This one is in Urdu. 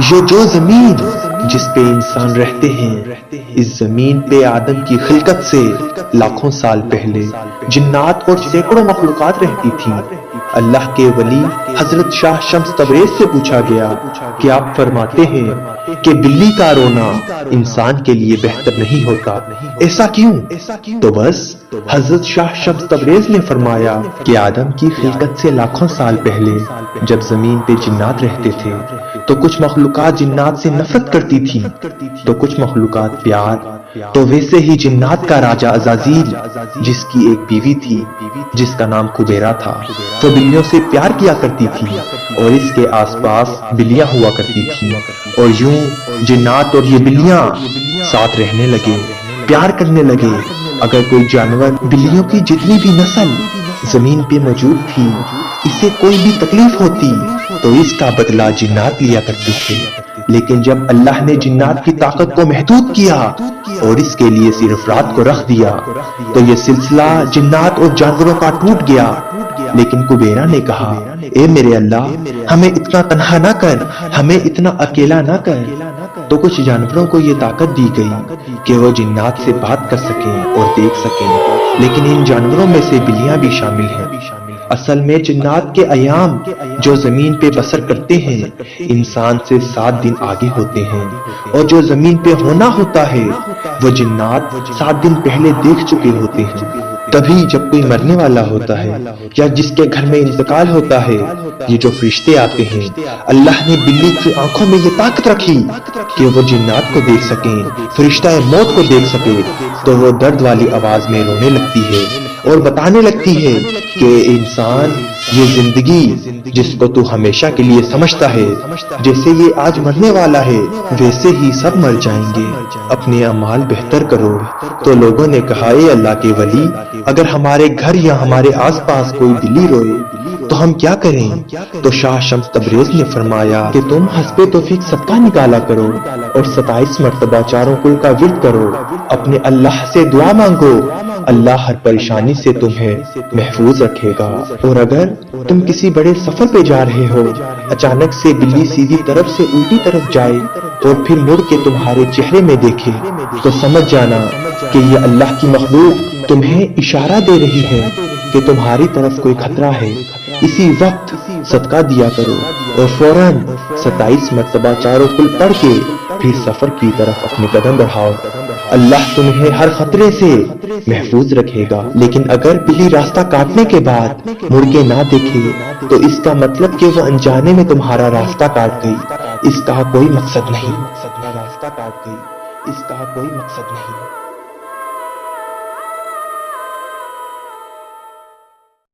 یہ جو زمین جس پہ انسان رہتے ہیں، اس زمین پہ آدم کی خلقت سے لاکھوں سال پہلے جنات اور سینکڑوں مخلوقات رہتی تھیں۔ اللہ کے ولی حضرت شاہ شمس تبریز سے پوچھا گیا کہ آپ فرماتے ہیں کہ بلی کا رونا انسان کے لیے بہتر نہیں ہوتا، ایسا کیوں؟ تو بس حضرت شاہ شمس تبریز نے فرمایا کہ آدم کی خلقت سے لاکھوں سال پہلے جب زمین پہ جنات رہتے تھے تو کچھ مخلوقات جنات سے نفرت کرتی تھی تو کچھ مخلوقات پیار۔ تو ویسے ہی جنات کا راجہ عزازیل، جس کی ایک بیوی تھی جس کا نام کبیرہ تھا، تو بلیوں سے پیار کیا کرتی تھی اور اس کے آس پاس بلیاں ہوا کرتی تھی، اور یوں جنات اور یہ بلیاں ساتھ رہنے لگے، پیار کرنے لگے۔ اگر کوئی جانور بلیوں کی جتنی بھی نسل زمین پہ موجود تھی اسے کوئی بھی تکلیف ہوتی تو اس کا بدلہ جنات لیا کرتے تھے، لیکن جب اللہ نے جنات کی طاقت کو محدود کیا اور اس کے لیے صرف رات کو رکھ دیا تو یہ سلسلہ جنات اور جانوروں کا ٹوٹ گیا۔ لیکن کبیرہ نے کہا، اے میرے اللہ، ہمیں اتنا تنہا نہ کر، ہمیں اتنا اکیلا نہ کر۔ تو کچھ جانوروں کو یہ طاقت دی گئی کہ وہ جنات سے بات کر سکیں اور دیکھ سکیں، لیکن ان جانوروں میں سے بلیاں بھی شامل ہیں۔ اصل میں جنات کے ایام جو زمین پہ بسر کرتے ہیں انسان سے 7 دن آگے ہوتے ہیں، اور جو زمین پہ ہونا ہوتا ہے وہ جنات 7 دن پہلے دیکھ چکے ہوتے ہیں۔ تبھی جب کوئی مرنے والا ہوتا ہے یا جس کے گھر میں انتقال ہوتا ہے، یہ جو فرشتے آتے ہیں، اللہ نے بلی کی آنکھوں میں یہ طاقت رکھی کہ وہ جنات کو دیکھ سکیں، فرشتہ موت کو دیکھ سکے، تو وہ درد والی آواز میں رونے لگتی ہے اور بتانے لگتی ہے کہ انسان، یہ زندگی جس کو تو ہمیشہ کے لیے سمجھتا ہے، جیسے یہ آج مرنے والا ہے ویسے ہی سب مر جائیں گے، اپنے اعمال بہتر کرو۔ تو لوگوں نے کہا، اے اللہ کے ولی، اگر ہمارے گھر یا ہمارے آس پاس کوئی بلی روئے تو ہم کیا کریں؟ تو شاہ شمس تبریز نے فرمایا کہ تم حسب توفیق صدقہ نکالا کرو اور 27 مرتبہ چاروں کل کا ورد کرو، اپنے اللہ سے دعا مانگو، اللہ ہر پریشانی سے تمہیں محفوظ رکھے گا۔ اور اگر تم کسی بڑے سفر پہ جا رہے ہو، اچانک سے بلی سیدھی طرف سے الٹی طرف جائے اور پھر مڑ کے تمہارے چہرے میں دیکھے تو سمجھ جانا کہ یہ اللہ کی مخلوق تمہیں اشارہ دے رہی ہے کہ تمہاری طرف کوئی خطرہ ہے۔ اسی وقت صدقہ دیا کرو اور فوراً 27 مرتبہ چاروں کل پڑھ کے پھر سفر کی طرف اپنے قدم بڑھاؤ، اللہ تمہیں ہر خطرے سے محفوظ رکھے گا۔ لیکن اگر بلی راستہ کاٹنے کے بعد مڑ کے نہ دیکھے تو اس کا مطلب کہ وہ انجانے میں تمہارا راستہ کاٹ گئی، اس کا کوئی مقصد نہیں۔